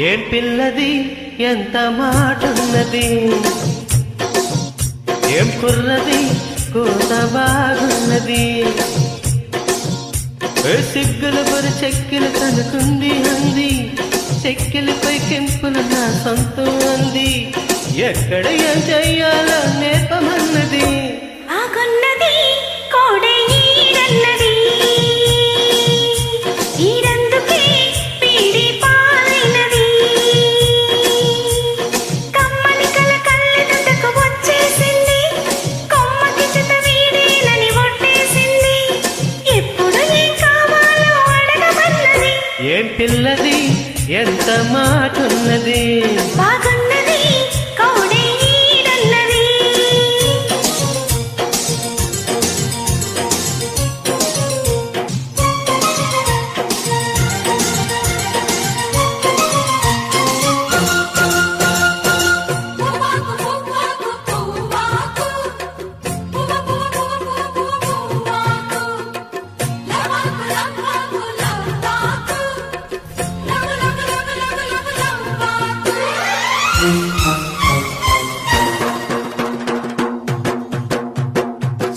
ఏం పిల్లది ఎంత మాటున్నది, ఏం కుర్రది కూత బాగున్నది. సిగ్గులు బరి చెక్కిలు కనుకుంది అంది, చెక్కిలపై కెంపులు నా సొంతం అంది. ఎక్కడ ఏం చెయ్యాలో నేర్పమన్నది. ఆగున్నది కోడే ఈడన్నది, ఈడందుకే పీడి పాలినది. కమ్మని కల కళ్ళెదుటకు వచ్చేసింది, కొమ్మకి చిత వీడేనని ఒట్టేసింది. ఎప్పుడు ఏం కావాలో అడగమన్నది. ఏం పిల్లది ఎంత మాటున్నది, బాగున్నది కోడే ఈడన్నది.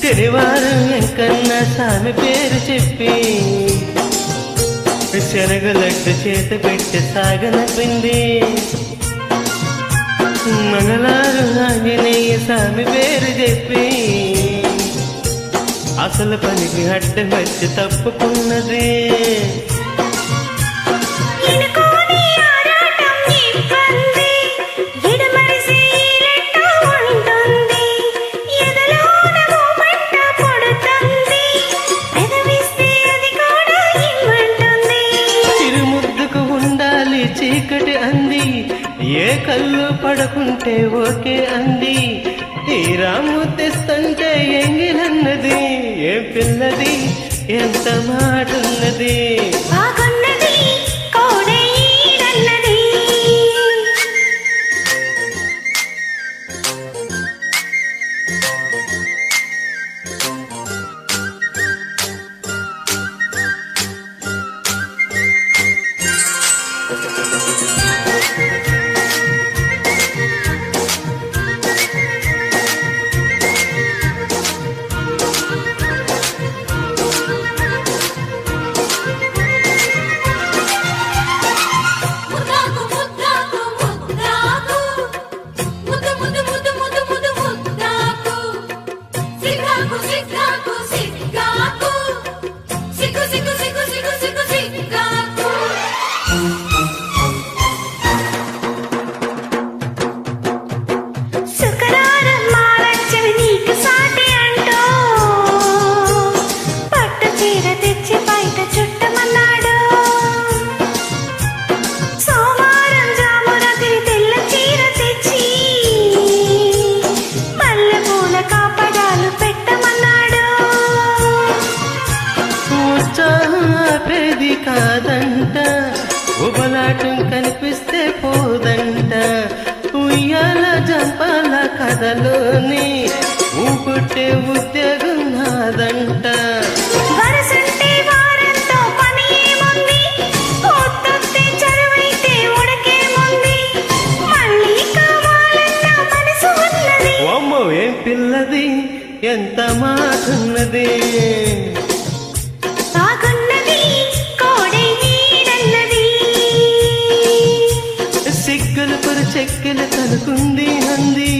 శనివారం ఎంకన్నా సామి పేరు చెప్పి శనగలడ్డు చేత పెట్టి సాగనపింది. మంగళవారం ఆంజనేయ స్వామి పేరు చెప్పి అసలు పనికి అడ్డం వచ్చి తప్పుకున్నది. చీకటి అంది, ఏ కళ్ళు పడకుంటే ఓకే అంది. తీరా ముద్దిస్తుంటే ఎంగిలన్నది. ఏ పిల్లది ఎంత మాటున్నది, బాగున్నది కోడే ఈడన్నది. కాదంట ఉబలాటం కనిపిస్తే పోదంట. ఉయ్యాల జంపాల కథలోని ఊపుట్టే ఉద్యోగం నాదంట. అమ్మో ఏం పిల్లది ఎంత మాటున్నది, సిగ్గులు పొరు చెక్కిలు కనుకుంది అంది.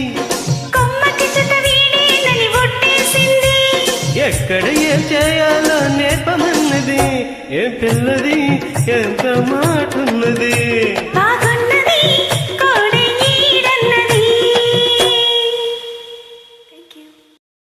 కొమ్మకి చిత వీడేనని ఒట్టేసింది. ఎక్కడ ఏం చేయాలో నేర్పమన్నది. ఏ పిల్లది ఎంత మాటున్నది.